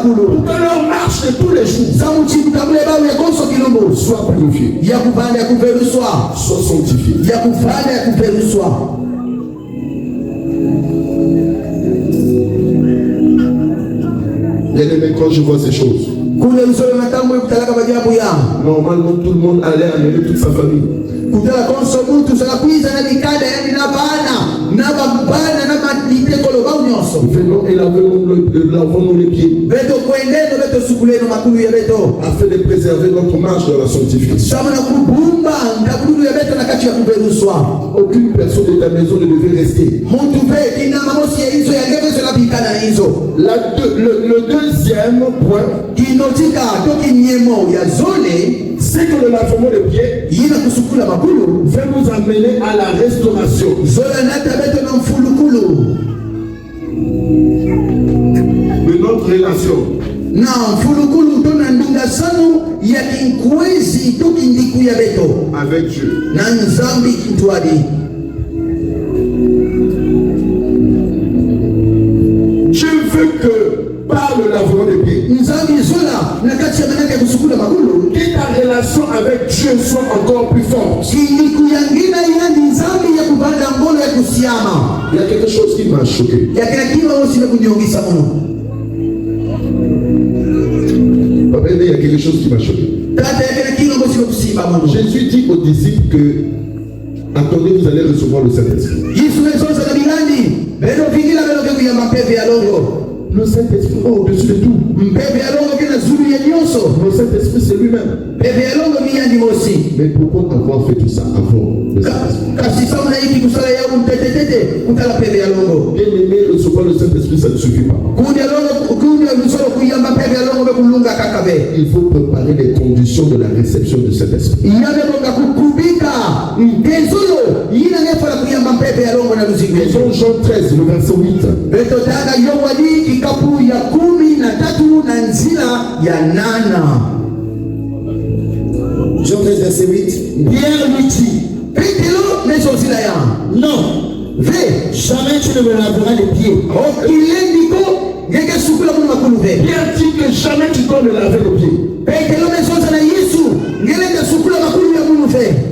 pour que leur marche de tous les jours soit purifiée, soit sanctifiée. Bien-aimé, quand je vois ces choses, normalement tout le monde allait amener toute sa famille. Venons et lavons-nous les pieds afin de préserver notre marche dans la sanctification. Aucune personne de ta maison ne devait rester. Le deuxième point, c'est que le lavement des pieds va nous amener à la restauration de notre relation. Avec Dieu. Je veux que par le lavement des pieds, que ta relation avec Dieu soit encore plus forte. Il y a quelque chose qui m'a choqué. Papa, il y a quelque chose qui m'a choqué. Jésus dit aux disciples que attendez, vous allez recevoir le Saint-Esprit. Le Saint-Esprit au-dessus de tout. Le Saint-Esprit, c'est lui-même. Mais pourquoi avoir fait tout ça avant le Saint-Esprit? Bien aimé, recevoir le Saint-Esprit, ça ne suffit pas. Il faut préparer les conditions de la réception de cet esprit. Dans Jean 13, le verset 8. Jean 13, verset 8. Pierre lui dit, non, jamais tu ne me laveras les pieds. Pierre dit que jamais tu dois me laver les pieds.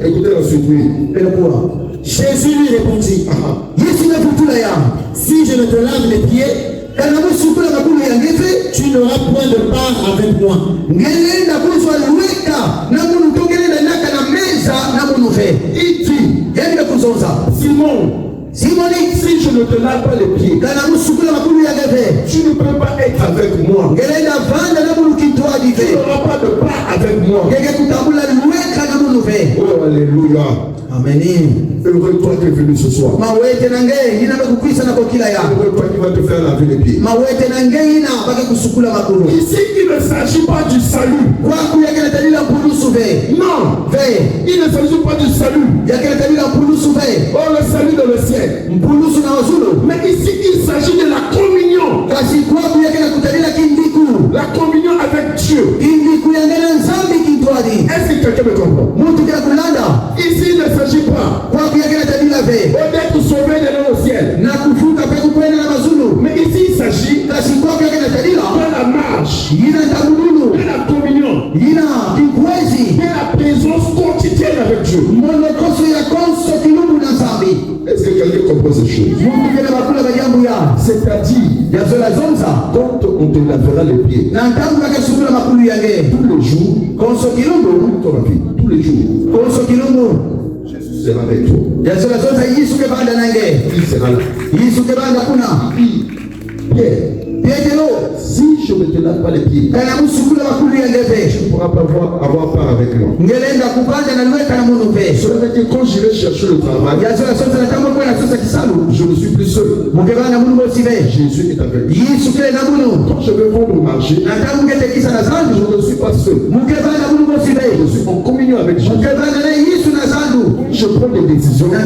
Écoutez la suite, oui. Jésus lui répondit, si je ne te lave les pieds, tu n'auras point de part avec moi. Il dit, Simon, si je ne te lave pas les pieds, tu ne peux pas être avec moi. Tu n'auras pas de part avec moi. Oh, alléluia. Amen. Heureux toi qui es venu ce soir. Heureux toi qui va te faire laver les pieds. Ici, il ne s'agit pas du salut. Non. Il ne s'agit pas du salut. Oh, le salut dans le ciel. Mais ici, il s'agit de la communion. La communion avec Dieu. Est-ce que quelqu'un me comprend? Ici, il ne s'agit pas d'être sauvé de au ciel. Mais ici, il s'agit de la marche, de la communion, de la présence quotidienne avec Dieu. Est-ce que quelqu'un comprend ces choses? C'est-à-dire, quand on te lavera les pieds, tous les jours, tous les jours, Jésus sera avec toi. Il sera là. Pierre, si je ne te lave pas les pieds, tu ne pourras pas avoir part avec moi. Cela veut dire que quand j'irai chercher le travail, je ne suis plus seul. Jésus est avec moi. Quand je vais vendre au marché, je ne suis pas seul. Je suis en communion avec Jésus. Je prends des décisions. Je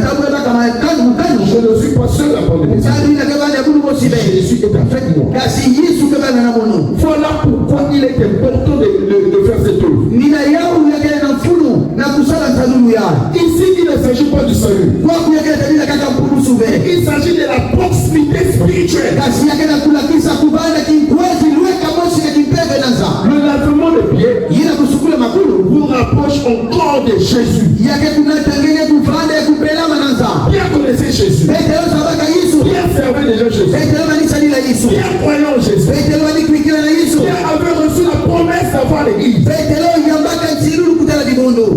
ne suis pas seul à prendre des décisions. Jésus est avec moi. Voilà pourquoi il est important de faire cette œuvre. Ici, il ne s'agit pas du salut. Il s'agit de la proximité spirituelle. vous rapproche encore de Jésus. Bien connaissez Jésus. Bien servait déjà Jésus. Bien croyant en Jésus. Bien avait reçu la promesse d'avoir l'église.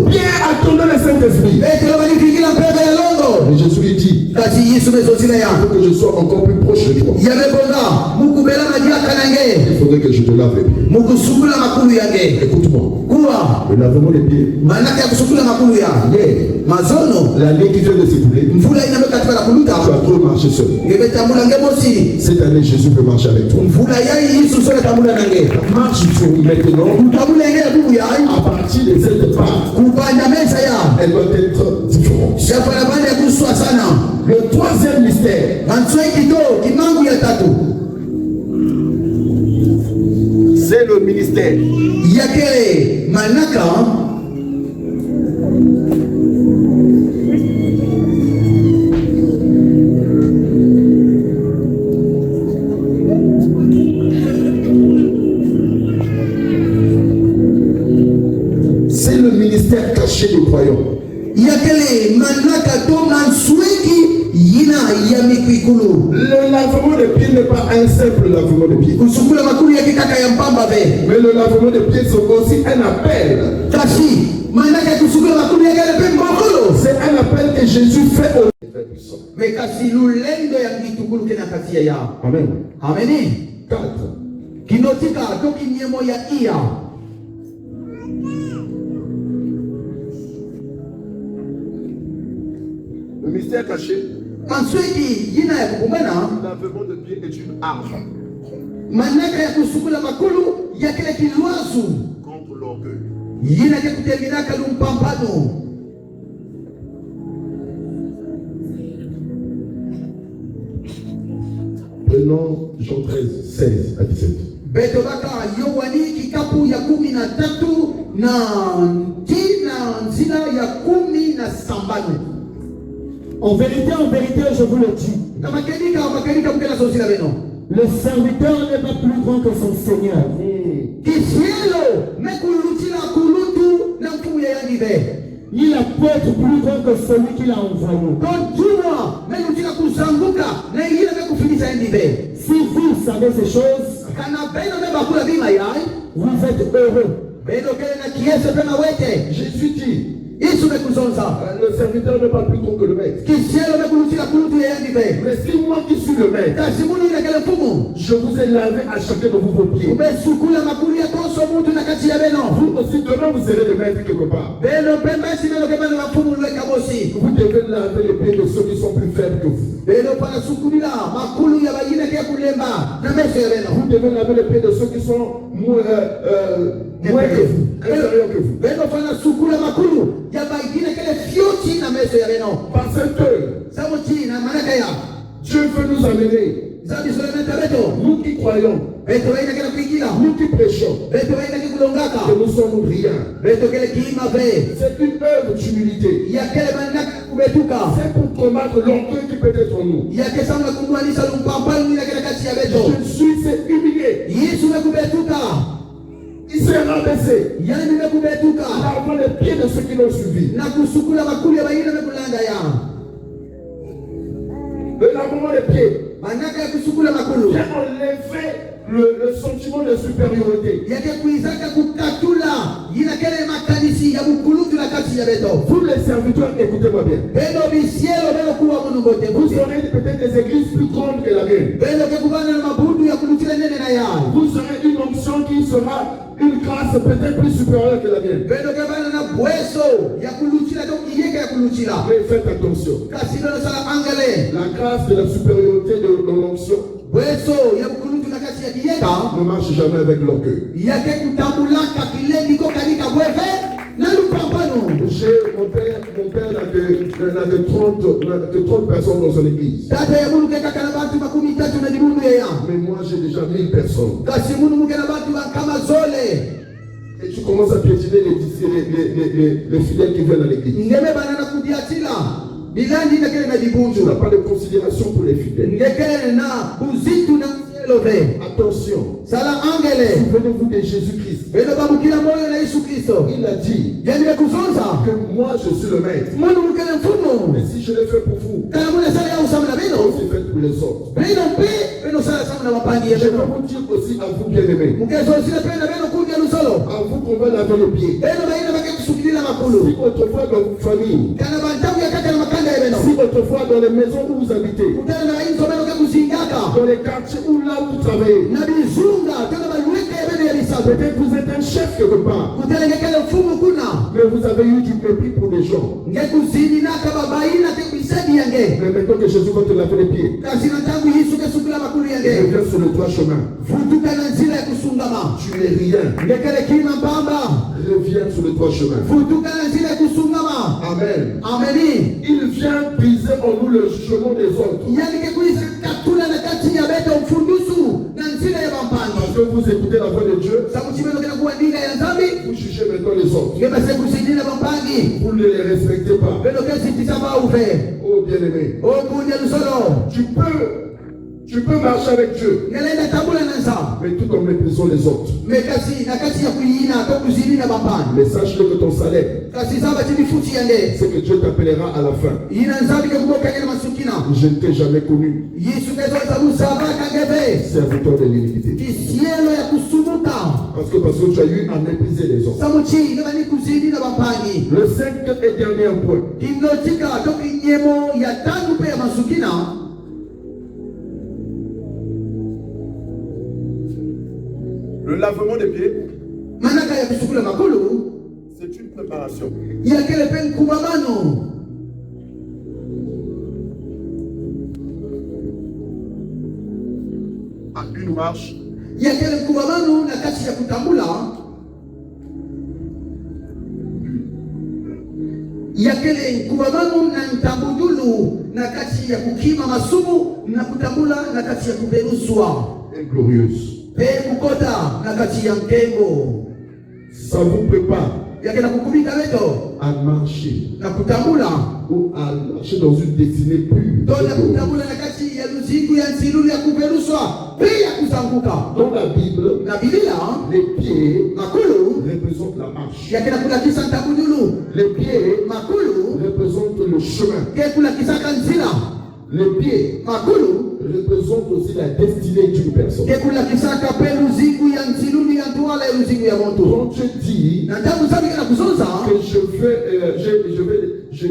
Bien attendant le Saint-Esprit. Et Jésus lui dit, il faut que je sois encore plus proche de toi. Il faudrait que je te lave les pieds. Écoute-moi. Le lavement des pieds. L'année qui vient de s'écouler, tu as trop marché seul. Cette année, Jésus peut marcher avec toi. Marche sur maintenant. À partir de cette part, elle doit être différente. Le troisième mystère, c'est le ministère. C'est le ministère caché des croyants. Le lavement des pieds n'est pas un simple lavement de pieds. Mais le lavement des pieds c'est aussi un appel. C'est un appel que Jésus fait au Amen. Amen. 4. Le mystère caché. Le lavement de pied est une arme contre l'orgueil. Prenons Jean 13, 16 à 17. En vérité, je vous le dis. Le serviteur n'est pas plus grand que son Seigneur. Ni l'apôtre plus grand que celui qui l'a envoyé. Si vous savez ces choses, vous êtes heureux. Jésus dit, le serviteur n'est pas plus grand que le maître. Mais si moi qui suis le maître, je vous ai lavé à chacun de vous vos pieds. Vous aussi demain vous serez le maître quelque part. Vous devez laver les pieds de ceux qui sont plus faibles que vous. Vous devez laver les pieds de ceux qui sont moins que vous, inférieurs que vous. Parce que Dieu veut nous amener, nous qui croyons, nous qui prêchons, que nous sommes rien. C'est une œuvre d'humilité. C'est pour combattre l'orgueil qui peut être en nous. Je suis humilié. Il s'est rabaissé. Lavant les pieds de ceux qui l'ont suivi. Le lavement des pieds vient enlever le sentiment de supériorité. Vous les serviteurs, écoutez-moi bien. Vous aurez peut-être des églises plus grandes que la mienne. Vous aurez une onction qui sera une grâce peut-être plus supérieure que la mienne. Mais faites attention. La grâce de la supériorité de l'onction ne marche jamais avec l'orgueil. Mon père n'a que 30 personnes dans son église. Mais moi j'ai déjà 1000 personnes. Et tu commences à piétiner les fidèles qui viennent à l'église. Tu n'as pas de considération pour les fidèles. Attention. Sala angele. Souvenez-vous de Jésus-Christ. Beno babukila moyo na Yesu Kristo. Il a dit Yeye kuzonza. que moi je suis le maître. Mungu mkele mfumo. Mais si je l'ai fait pour vous, Kana mwana sala ya usama na beno. c'est fait pour les autres. Beno pe beno sala sama na mapangi ya Je peux beno. vous dire aussi à vous bien-aimés. Mkezo sile penda beno kuja lusolo. À vous qu'on va laver les pieds. Beno baina bake kusukilila makulu. Si autrefois dans votre famille, Kana bantamu ya kata na makanda ya beno. si autrefois dans les maisons où vous habitez, Kutana na hizo beno ke kuzingaka. dans les quartiers où là où vous travaillez, Na bizunga kana balweka ya beno ya bisabe. peut-être vous êtes un chef quelque part, Kutana ngekele mfumo kuna. mais vous avez eu du mépris pour les gens. Ngekuzini na kababaina ke bisadi yange. Mais maintenant que Jésus va te laver les pieds, Kasi na tangu Yesu ke sukula makulu yange. reviens sur le droit chemin. Vutuka na nzila ya kusungama. Tu n'es rien. Ngekele kima mbamba. Reviens sur le droit chemin. Vutuka na nzila ya kusungama. Amen. Ameni. Il vient briser en nous le jugement des autres. Yani ke kuisa katula na kati ya beto mfundusu na nzila ya Parce bampani. que vous écoutez la voix de Dieu, Samu chimeno kena kuandika ya nzambi. vous jugez maintenant les autres. Ngeba se kusindila bampangi. Vous ne les respectez pas. Beno kesi tisaba ufe. Oh bien-aimé, O kunye lusolo. tu peux marcher avec Dieu, Ngelenda tabula na nsa. mais tout en méprisant les autres. Mekasi na kati ya kuina to kuzini na bampani. Mais sache-le que ton salaire, Kasi saba chini futi yange. c'est que Dieu t'appellera à la fin. Ina nzambi ke kuboka ngena masukina. Je ne t'ai jamais connu, Yesu kezo sabu saba kangebe. serviteur de l'iniquité. Kisielo ya kusumuka. Parce que tu as eu à mépriser les autres. Samuchi ngeba ni kuzini na bampani. Le cinquième et dernier point, Kinotika toki nyemo ya tanu pe ya masukina. le lavement des pieds, Manaka ya kusukula makulu. c'est une préparation. Ya kele pen kumamano. À une marche, Ya kele kumamano na kati ya kutambula. Ya kele kumamano na ntambudulu na kati ya kukima masumu na kutambula na kati ya kuberuswa. inglorieuse. Pe kukota na kati ya mtengo. Ça vous prépare Ya kele kukumika weto à marcher na kutambula. ou à marcher dans une destinée pure. Tona kutambula na kati ya luziku ya nzilulu ya kuberuswa. Pia kuzanguka. Dans la Bible, Na Biblia les pieds makulu représentent la marche. yakena kulakisa ntabudulu. Les pieds Makulu représentent le chemin. ke kulakisaka nzila. Les pieds Makulu représentent aussi la destinée d'une personne. ke kulakisaka pe luziku ya nzilulu ya ntwala ya luziku ya moto. Quand je dis Na ntangu nzambi kena kuzonza que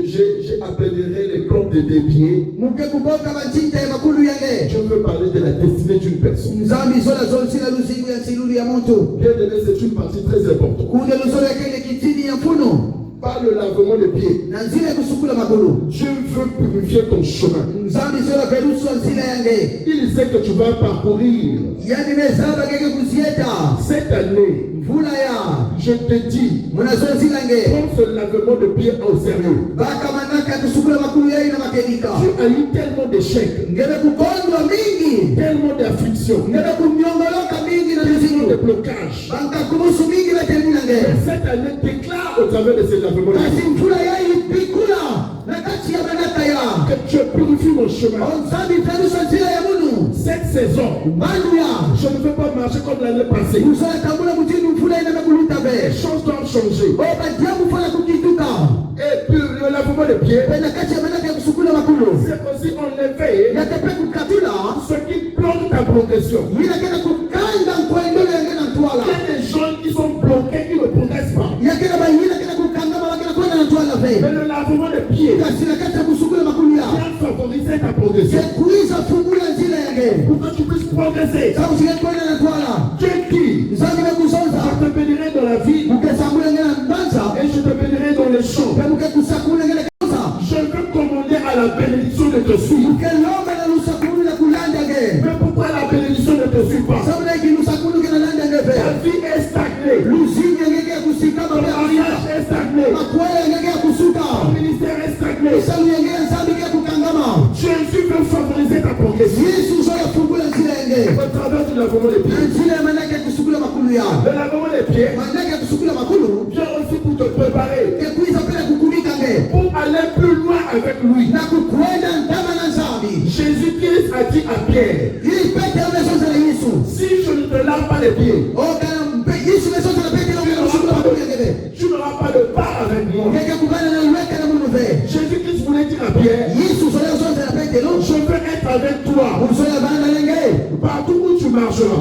j'ai appellerai les plantes de tes pieds, muke kuboka bantinta ya makulu yange. je veux parler de la destinée d'une personne. Nzambi zola zonsila luziku ya nzilulu ya moto. Bien aimé, c'est une partie très importante. Kunde luzola ya kele kitini ya mfuno. Par le lavement des pieds, Na nzila ya kusukula makulu. Dieu veut purifier ton chemin. Nzambi zola peluswa nzila yange. Il sait que tu vas parcourir. Yani mezaba keke kuzieta. Cette année, Mvula ya. je te dis, Munazo nzila yange. prends ce lavement de pieds au sérieux. Baka manaka kusukula makulu ya ina makenika. Tu as eu tellement d'échecs, Ngebe kukondwa mingi. tellement d'afflictions, Ngebe kunyongoloka mingi na tellement mizimu. de blocages. Banka kubusu mingi na termina nge. Cette année, déclare au travers de ces lavements de Kasi pieds mvula ya ipikula. Na kati ya manaka ya. que tu purifies mon chemin. Onzambi pelusa nzila ya munu. Cette saison, Bandu ya. je ne veux pas marcher comme l'année passée. Usola tambula mutini mvula ina mekuluta Les be. choses doivent changer. Oba diamu fala kukituka. Et puis le lavement de pieds, Pena kati ya manaka ya kusukula makulu. c'est aussi enlever Yatepe kukatula. ce qui bloque ta progression. Yina kena kukanda mkwendole yange na Il ntwala. y a des gens qui sont bloqués, qui ne progressent pas. Yakena bayina kena kukangama wakena kwenda na ntwala Mais ve. le lavement de pieds Kasi na kati ya kusukula makulu ya. vient favoriser ta progression. Kuiza fungula nzila yange. Pour que tu puisses progresser. Sabu sige kwenda na ntwala. Dieu dit, Nzambi je bekusonza. te bénirai dans la vie Mukesambula ngena mbanza. et je te bénirai dans les champs. Pemuke kusakula ngena kanza. Je veux commander à la bénédiction de te suivre. Mukelomba na lusakulu na kulanda nge. Mais pourquoi la bénédiction ne te suit pas? Sabu na iki lusakulu ngena landa nge ve. Ta vie est stagnée. Luzinge ngeke ya kusikama Ton ve mariage kusika. est stagné. Makwele ngeke ya kusuka. Ton ministère est stagné. Sabu yange ya nzambi ngeke kukangama. Jésus veut favoriser ta progression. Yesu zoya fungula nzila yange. Au travers du lavement des Na pieds. nzila ya manake ya kusukula makulu ya. Le lavement des pieds Manake ya kusukula makulu. vient aussi pour te préparer, Kekuiza pele kukumika nge. pour aller plus loin avec lui. Na kukwenda ndama na nzambi. Jésus-Christ a dit à Pierre, Ili pete ya umezo za Yesu. les pieds. Tu n'auras pas de part avec moi. Jésus-Christ voulait dire à Pierre, je veux être avec toi. Partout où tu marcheras.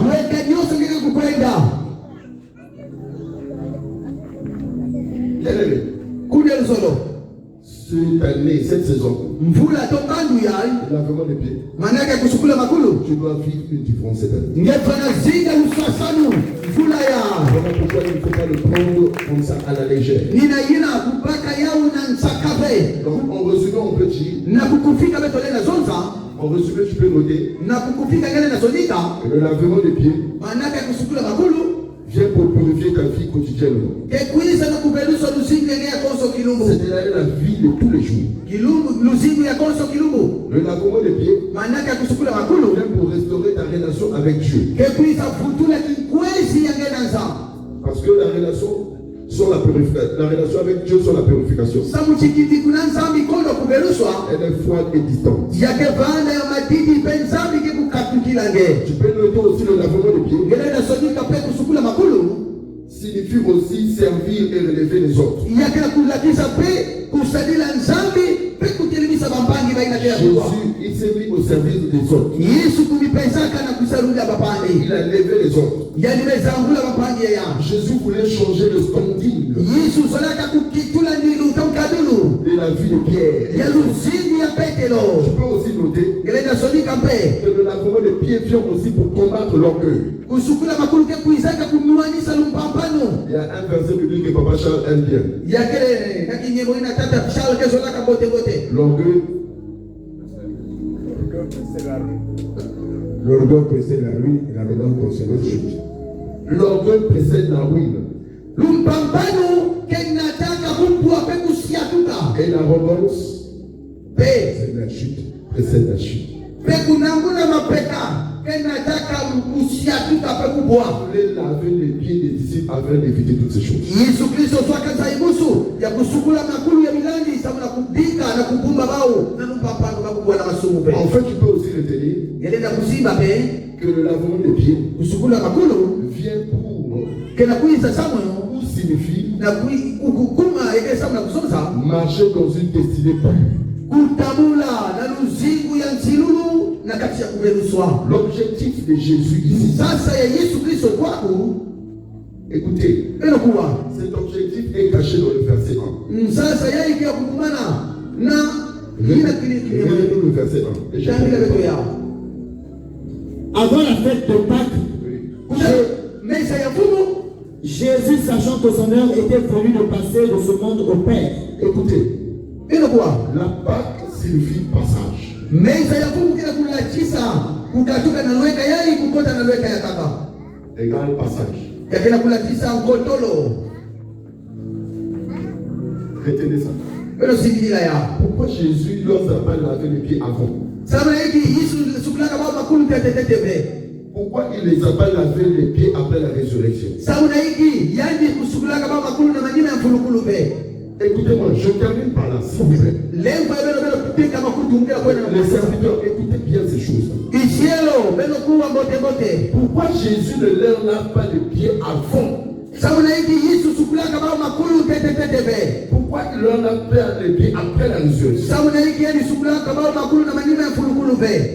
Bien-aimé, cette année, cette saison, il a vraiment des pieds. Tu dois vivre une différence cette année. Voilà pourquoi il ne faut pas le prendre comme ça à la légère. Donc, en résumé, on peut dire, en résumé, tu peux noter que le lavement des pieds vient pour purifier ta vie quotidiennement. C'est-à-dire la vie de tous les jours. Le lavement des pieds vient pour restaurer ta relation avec Dieu. Parce que la relation avec Dieu sur la purification. Elle est froide et distante. Tu peux noter aussi le lavement des pieds. Signifie aussi servir et relever les autres. Jésus, il s'est mis au service des autres. Il a levé les autres. Jésus voulait changer le standing de la vie de Pierre. Tu peux aussi noter que le lavement des pieds vient aussi pour combattre l'orgueil. Il y a un verset biblique que Papa Charles aime bien. L'orgueil précède la ruine et l'arrogance précède la chute. L'orgueil précède la ruine. Et l'arrogance précède la chute. Précède la chute. Vous voulez laver les pieds des disciples afin d'éviter toutes ces choses. En fait, tu peux aussi retenir que le lavement des pieds vient pour signifie marcher dans une destinée pure. L'objectif de Jésus ici, écoutez, cet objectif est caché dans le verset 1. Regardez le verset 1. Avant la fête de Pâques, Jésus, sachant que son heure était venue de passer de ce monde au Père. Écoutez, la Pâque signifie passage. Égal passage. Retenez ça. Pourquoi Jésus leur a pas lavé les pieds avant? Pourquoi il les a pas lavé les pieds après la résurrection? Écoutez-moi, je termine par là, s'il vous plaît. Les serviteurs, écoutez bien ces choses. Pourquoi Jésus ne leur lave pas les pieds avant? Pourquoi il leur lave pas les pieds après la résurrection?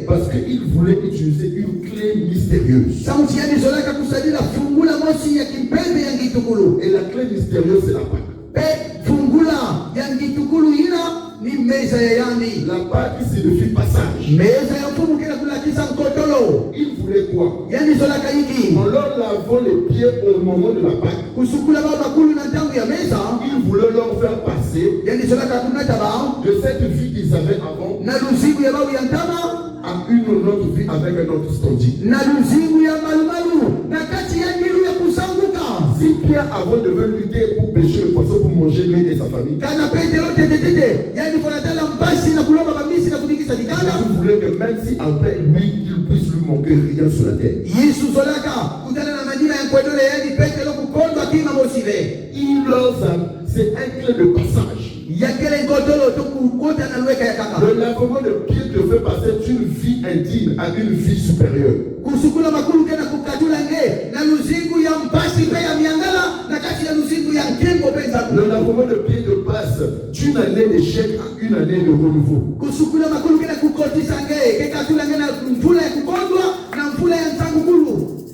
Parce qu'il voulait utiliser une clé mystérieuse. Et la clé mystérieuse, c'est la Pâque. La Pâque signifie passage. Il voulait quoi? En leur lavant les pieds au moment de la Pâque, il voulait leur faire passer de cette vie qu'ils avaient avant à une autre vie avec un autre standing. Si Pierre avant devait lutter pour pêcher le poisson pour manger lui et sa famille, vous voulez que même si après lui, il puisse lui manquer rien sur la terre. Il leur a, c'est un clé de passage. Le lavement de pieds te fait passer d'une vie indigne à une vie supérieure. Le lavement de pieds te passe d'une année d'échec à une année de renouveau.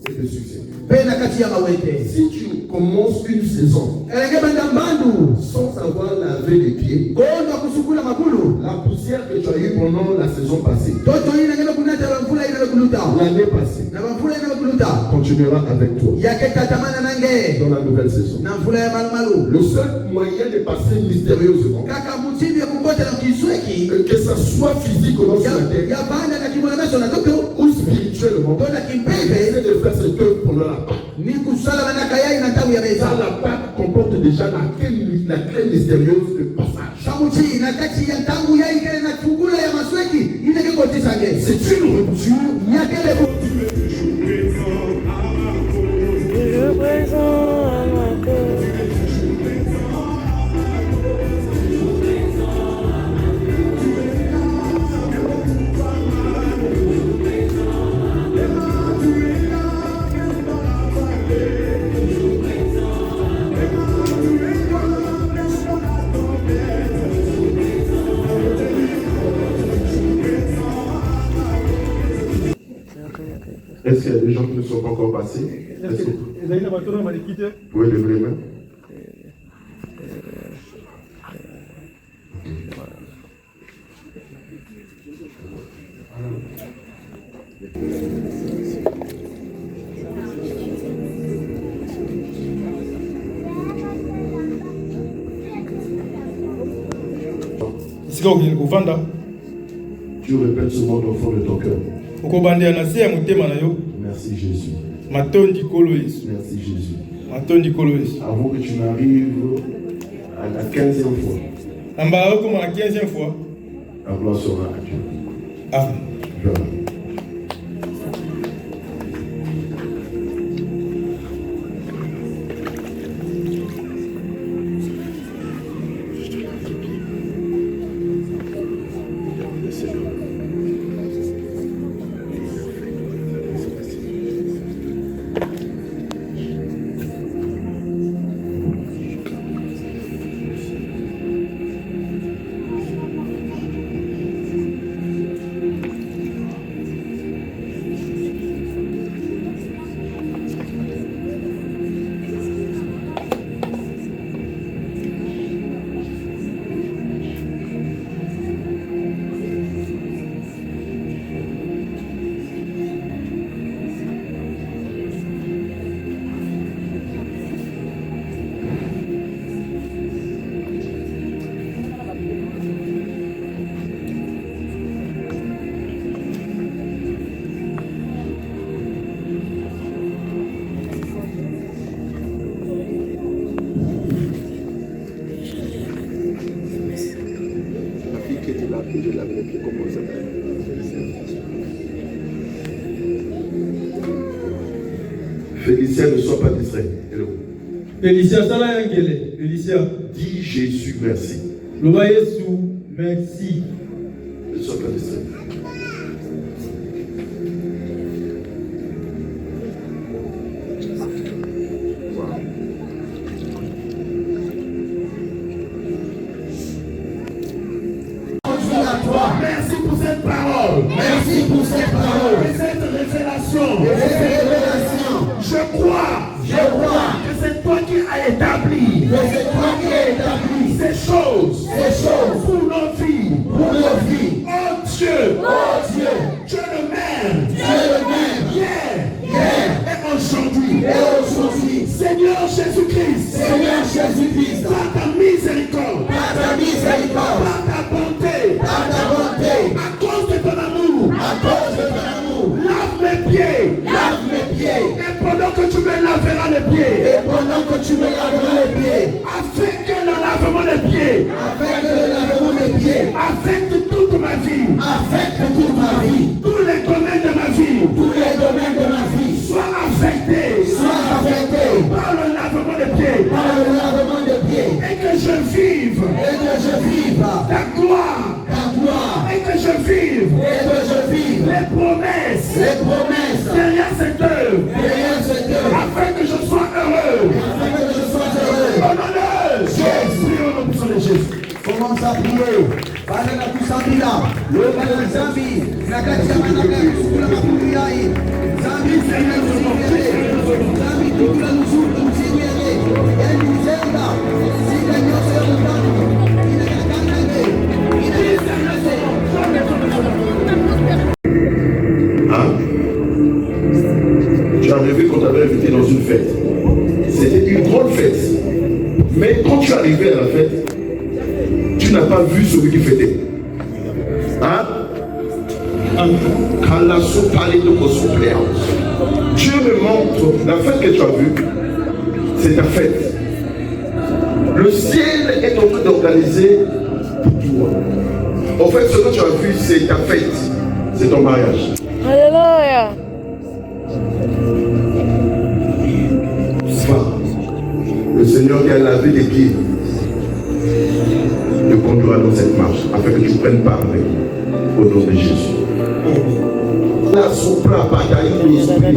Et de succès. Si tu commences une saison sans savoir laver les pieds, la poussière que tu as eue pendant la saison passée, l'année passée, continuera avec toi dans la nouvelle saison. Le seul moyen de passer mystérieusement, que ça soit physiquement sur la terre ou spirituellement, c'est de faire cette œuvre pendant la Pâque. La Pâque comporte déjà la clé mystérieuse de passage. C'est une rupture. Est-ce qu'il y a des gens qui ne sont pas encore passés? Est-ce que vous pouvez lever les mains? Tu répètes ce mot au fond de ton cœur. Merci Jésus. Merci Jésus. Avant que tu n'arrives à la 15e fois, la gloire sera à Dieu. Amen. Félicia, ne sois pas distrait. Félicia, ça là, Félicia. Dis Jésus merci. Merci. Ne sois pas distrait. Merci pour cette parole. Merci pour cette parole. Et cette révélation. Je crois que c'est toi qui as établi ces choses pour nos vies. Oh Dieu, tu es le même. Hier et aujourd'hui. Seigneur Jésus-Christ, par ta miséricorde, par ta bonté, à cause de ton amour, lave mes pieds. Et pendant que tu me laveras les pieds, afin que le lavement des pieds affecte toute ma vie, tous les domaines de ma vie, soient affectés par le lavement des pieds, et que je vive vive ta gloire. Et que je vive les promesses derrière cette œuvre. Afin que je sois heureux. Au nom de Jésus. Prions au nom puissant de Jésus. Commence à prier. Bana na kusambila. Loba na zambi. Na kati ya manaka ya kusukula makuliai. Zambi sina nusikele. Zambi tukula nusuku nusikele. Yani mzenga. Sika nyose ya mutamu. Ina kakanage. Ina kakanage. Hein? Tu as rêvé qu'on t'avait invité dans une fête. C'était une grande fête. Mais quand tu es arrivé à la fête, tu n'as pas vu celui qui fêtait. Hein? Dieu me montre la fête que tu as vue, c'est ta fête. Le ciel est en train d'organiser pour toi. En fait, ce que tu as vu, c'est ta fête. C'est ton mariage. Alléluia. Le Seigneur qui a lavé tes pieds te conduira dans cette marche afin que tu prennes part avec lui au nom de Jésus. La sopra bataille pour l'esprit.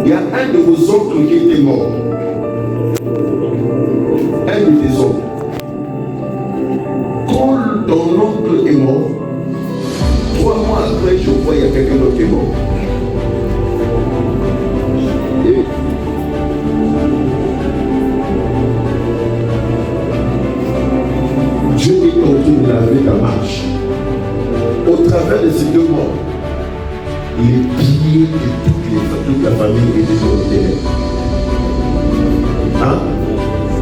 Il y a un de vos oncles qui était mort. Un de tes oncles. Quand ton oncle est mort, 3 mois après, je vois qu'il y a quelqu'un d'autre qui est mort. Dieu est en train de laver ta marche. Au travers de ces 2 morts, les pieds de toute la famille étaient sur le terrain. Hein?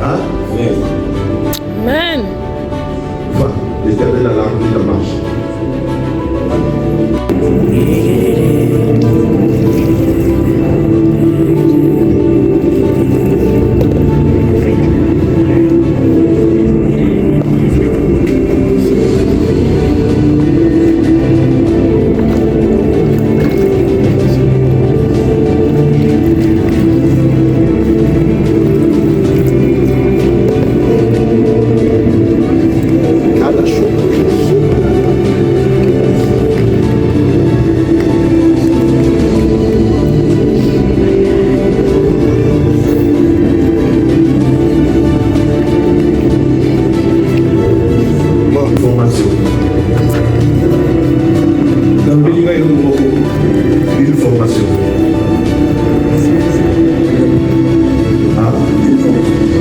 Hein? Amen. Va, l'Éternel a lavé ta marche. Une formation. Ah,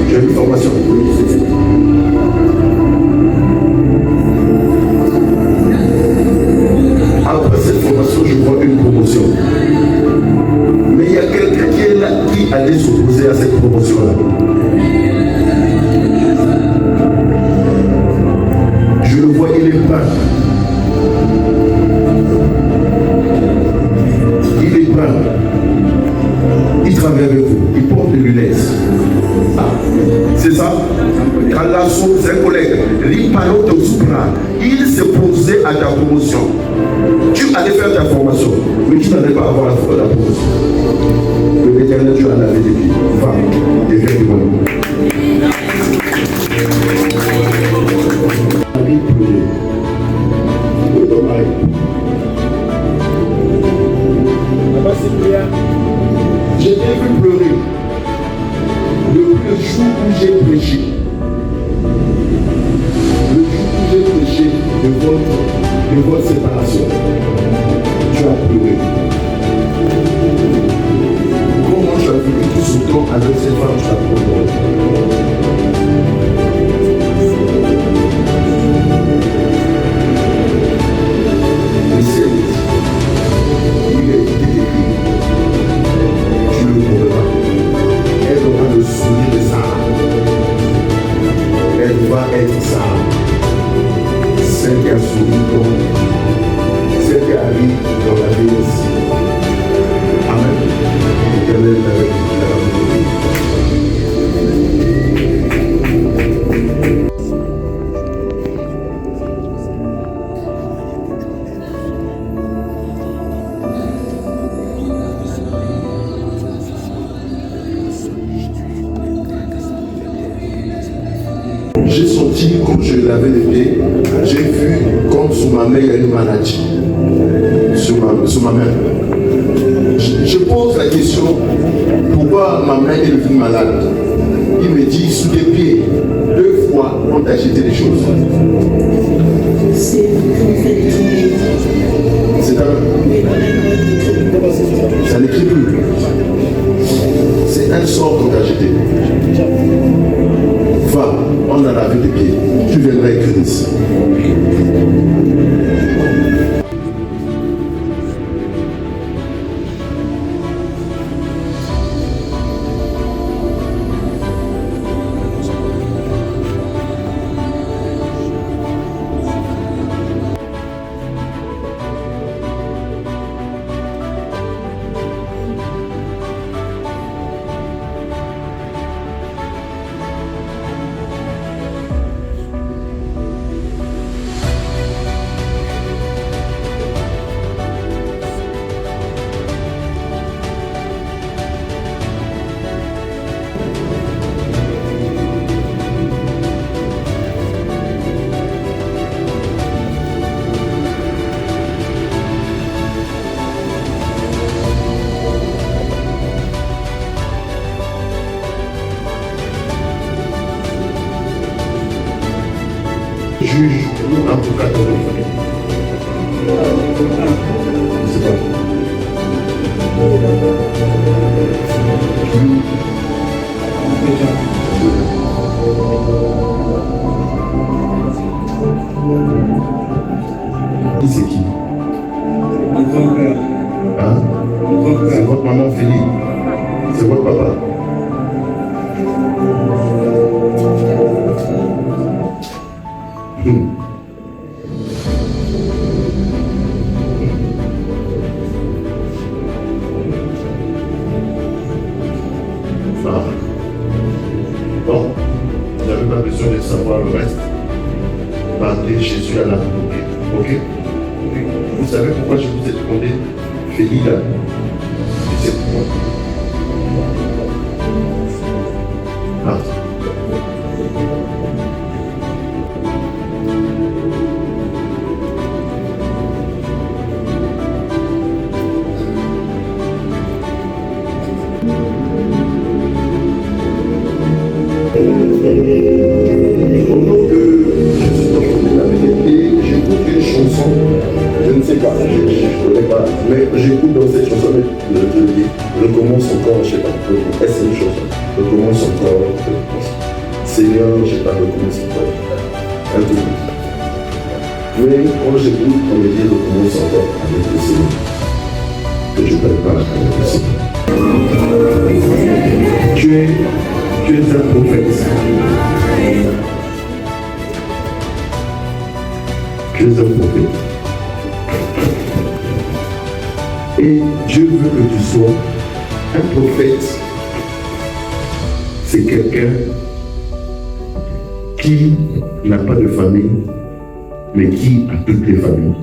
j'ai une formation. Après cette formation, je vois une promotion. Mais il y a quelqu'un qui est là, qui allait s'opposer à cette promotion-là. Je le vois, il est brun. Il travaille avec vous, il porte des lunettes. Ah, c'est ça? Kalasso, c'est un collègue. Il s'est posé à ta promotion. Tu allais faire ta formation, mais tu n'allais pas avoir la promotion. Le l'Éternel, tu as lavé des pieds. Va, deviens du monde. J'ai bien vu pleurer depuis le jour où j'ai prêché. Le jour où j'ai prêché de votre séparation. Tu as pleuré. Comment tu as vécu tout ce temps avec cette femme, tu as pleuré. Le ciel, il est écrit. Tu le trouveras. Elle aura le sourire de Sarah. Elle va être Sarah. Celle qui a souri comme celle qui arrive dans la vie aussi. Amen. L'éternel est avec vous. j'ai senti, quand je lavais les pieds, j'ai vu comme sous ma main il y a une maladie. Sous ma main. Je pose la question, pourquoi ma main est devenue malade? Il me dit, sous tes pieds, 2 fois, on t'a jeté des choses. C'est ça n'écrit plus. C'est un sort qu'on t'a jeté. Va, on a lavé tes pieds. Tu viendras écrire ici. Juge ou avocat de votre famille. C'est pas. C'est qui? Hein? C'est votre maman Philippe. C'est votre papa. Bon, vous n'avez pas besoin de savoir le reste. Partez, Jésus à la volonté. Ok? Vous savez pourquoi je vous ai demandé Félix là? C'est pourquoi. Partez. Pendant que je suis en train de laver les pieds, j'écoute une chanson, je ne sais pas, je ne connais pas, mais j'écoute dans cette chanson, je commence encore, je ne sais pas, est-ce que c'est une chanson? Je commence encore, Seigneur, je ne sais pas, je commence encore, un peu plus. Mais quand j'écoute, on me dit, je commence encore avec le Seigneur, que je ne peux pas avec le Seigneur. Tu es un prophète. Tu es un prophète. Et Dieu veut que tu sois un prophète. C'est quelqu'un qui n'a pas de famille, mais qui a toutes les familles.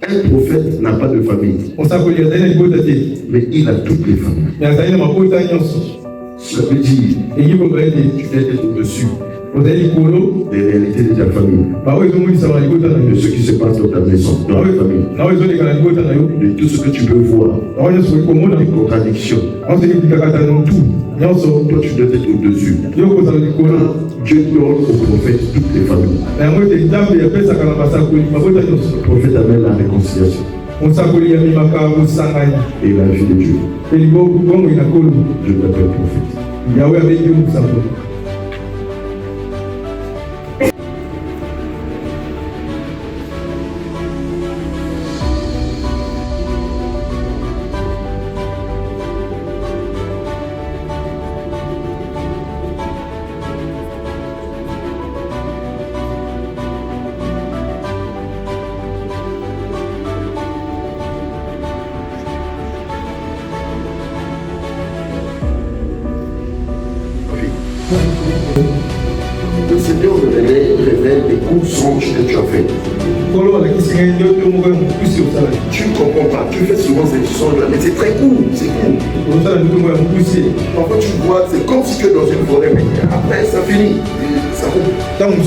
Un prophète n'a pas de famille, mais il a toutes les familles. Ça veut dire tu dois être au-dessus des réalités de ta famille, de ce qui se passe dans ta maison, dans ta famille, de tout ce que tu peux voir, des contradictions. Toi, tu dois être au-dessus. Dieu donne au prophète toutes les familles. Le prophète amène la réconciliation et la vie de Dieu. Je m'appelle prophète. Le Seigneur me révèle des coups songes que tu as fait. Tu ne comprends pas, tu fais souvent ces sons-là, mais c'est très court, c'est court. Parfois tu vois, c'est comme si tu es dans une forêt, mais après ça finit. Ça une fois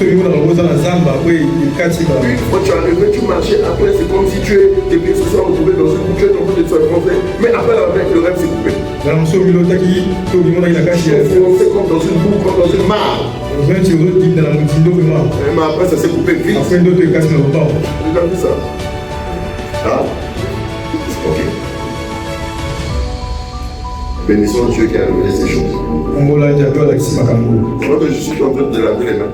tu es arrivé, tu marchais, après c'est comme si tes pieds se sont retrouvés dans une bouche, tu es en train de te français, mais après le rêve s'est coupé. C'est comme dans une boucle, comme dans une mare. Mais après ça s'est coupé vite. Regardez ça. Ah, ok. Bénissons Dieu qui a révélé ces choses. Pendant que je suis en train de laver les mains,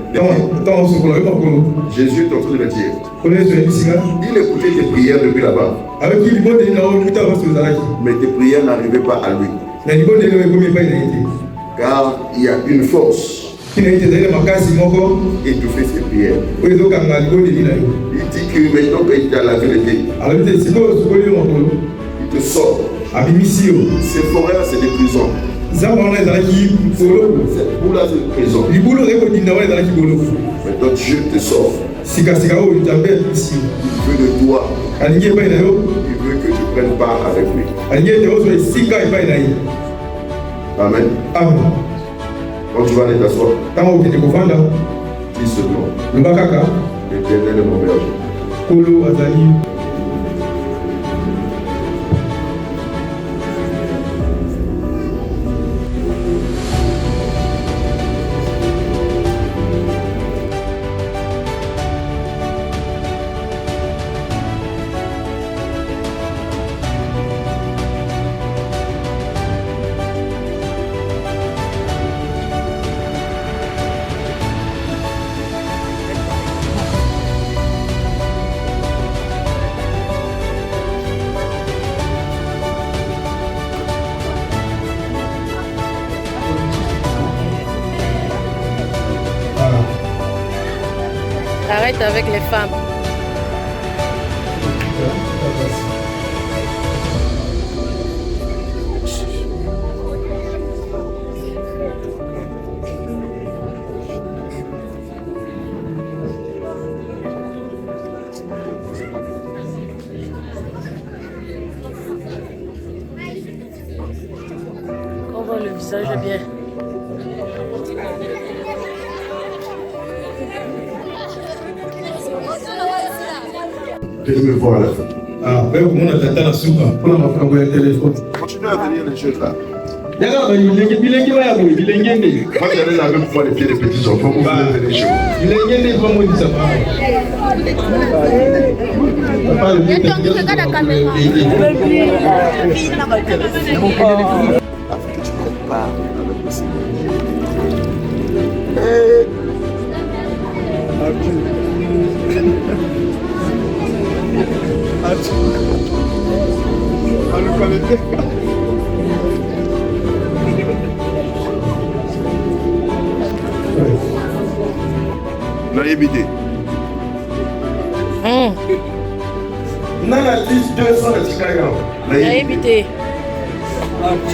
Jésus est en train de me dire, il écoutait tes prières depuis là-bas. Mais tes prières n'arrivaient pas à lui. Car il y a une force et tu fais ses prières. Il dit que maintenant qu'il t'a la vérité, il te sort. Ces forêts-là, c'est des prisons. Cette boule-là, c'est une prison. Maintenant, Dieu te sort. Il veut de toi. Il veut que tu prennes part avec lui. Amen. Quand tu vas aller t'asseoir, dis seulement, l'Éternel est mon berger. Arrête avec les femmes. On voit le visage bien. Je vais me voir à la fin. Continue à venir les jeunes là. Moi j'allais laver pour moi les pieds des petits enfants pour venir venir chez vous. Afin que tu prennes part avec le Seigneur. Naïbité. Nana 10, 200 de Chicago. Naïbité.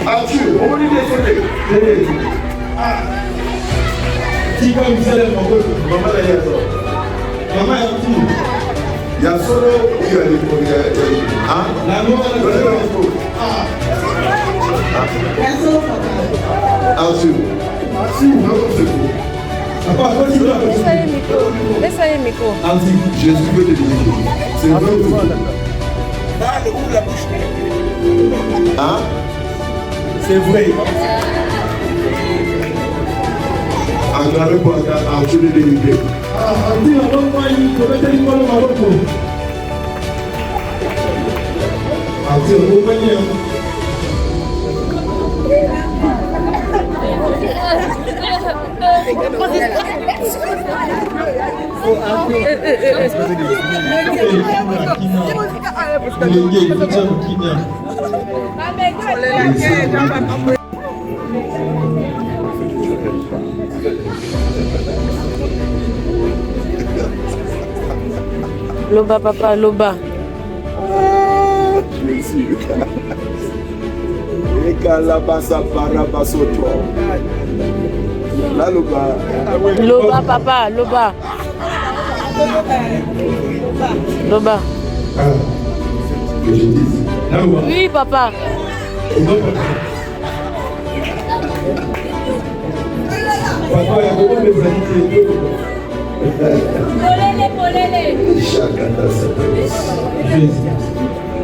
Arthur, on va lui descendre. Maman, il y a solo où il y a des problèmes. Ah, la mort de Arthur. Laisse aller le micro. Jésus veut te délivrer. C'est vrai. Hein? C'est vrai. Aggrave pour Arthur de délivrer. Loba papa, loba. Là, loba. Loba papa, loba. Loba. Ah. Que je dise. Naoua. Oui, papa. Papa, il y a beaucoup de amitiés.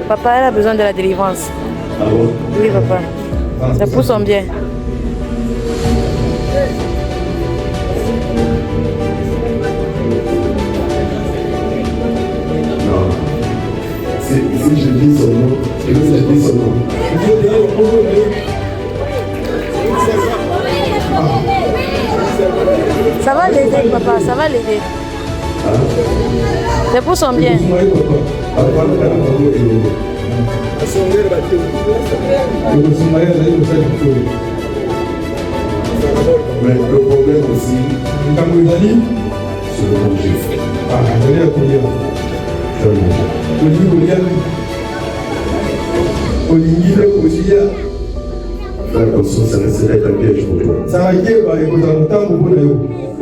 Papa, elle a besoin de la délivrance. Ah bon? Oui, papa. C'est pour son bien. Non. Si je dis son nom, je vais dire son nom. Ça va l'aider, papa, ça va l'aider. C'est pour son bien. Mais le problème aussi, c'est le manger. Faire comme ça resterait un piège pour toi.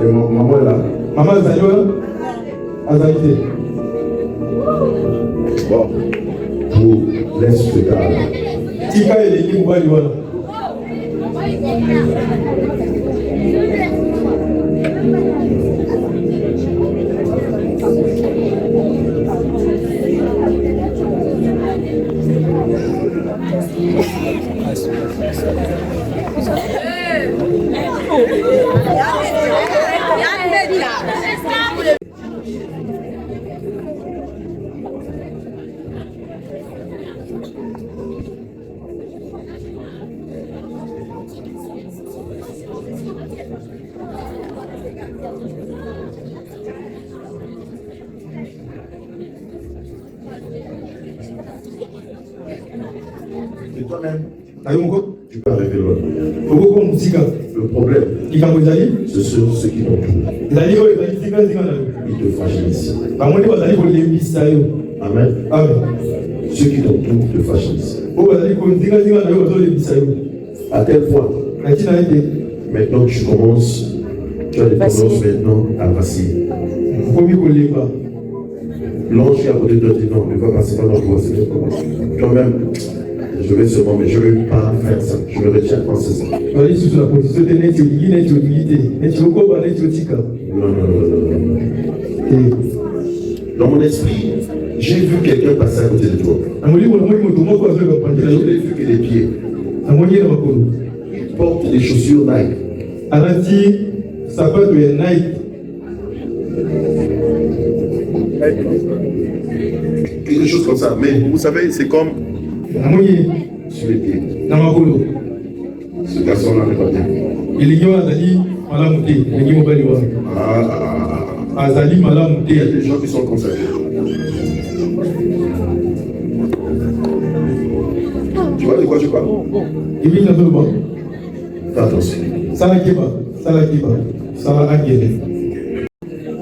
Et maman est là. Maman Bon, pour laisse le gars là. Et toi-même, tu peux arriver loin. Le problème, c'est ceux qui t'entourent. Ils te fragilisent. Amen. Ceux qui t'entourent te fragilisent. À tel point, maintenant tu commences, tu as des tendances maintenant à vaciller. L'ange qui est à côté de toi dit non, ne va passer pas dans le bois, c'est toi-même. Je vais seulement, mais je ne vais pas faire ça. Je me retiens quand c'est ça. Non. Dans mon esprit, j'ai vu quelqu'un passer à côté de toi. Je n'ai vu que les pieds. Il porte des chaussures Nike. Quelque chose comme ça. Mais vous savez, c'est comme sur les pieds. Ce garçon-là n'est pas bien. Il y a des gens qui sont comme ça. Tu vois de quoi je parle? Fais attention.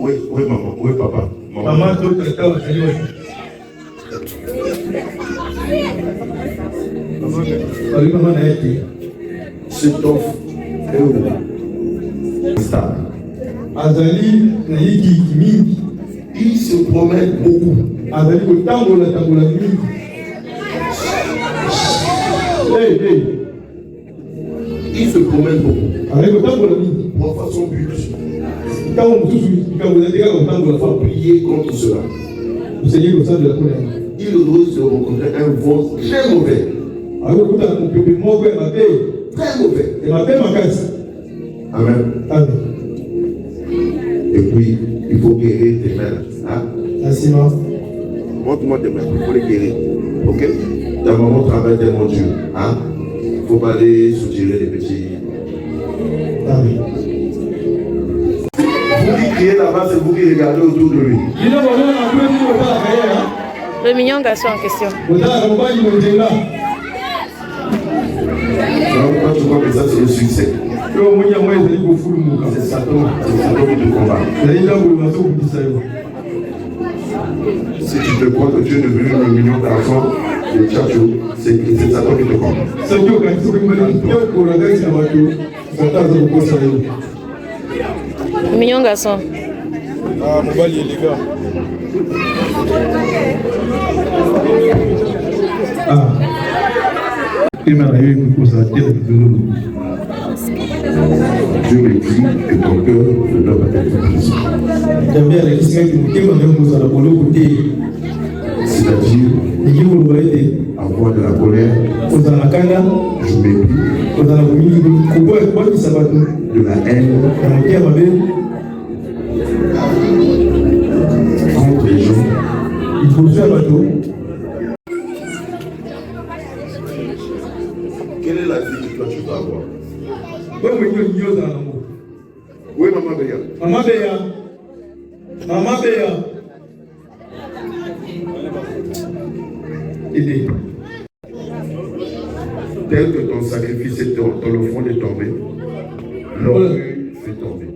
Oui, maman. Oui, papa. Maman. Cet offre est où? Stable. Il se promène beaucoup. Il se promène beaucoup. Pour faire son but. Pour prier contre cela. Il doit se rencontrer un vent très mauvais. Très mauvais. Amen. Et puis, il faut guérir tes mains. Hein? Montre-moi tes mains, il faut les guérir. Ok? Ta maman travaille tellement dur. Hein? Il ne faut pas aller soutirer les petits. Amen. Vous qui criez là-bas, c'est vous qui regardez autour de lui. Le mignon garçon en question. Quand tu vois que ça, c'est le succès. C'est Satan qui te combat. Si tu te crois que Dieu est devenu le mignon garçon de Tchatcho, c'est Satan qui te combat. Mignon garçon. Ah, mobile, les gars. Ah. Dieu me dit que ton cœur ne doit pas être brisé. C'est-à-dire avoir de la colère, du mépris, de la haine contre les gens. Quelle est la vie que toi tu vas avoir? Oui, maman Béa. Maman Béa. Maman Béa. Tel que ton sacrifice est dans l'offrande est tombé, l'orgueil fait tomber.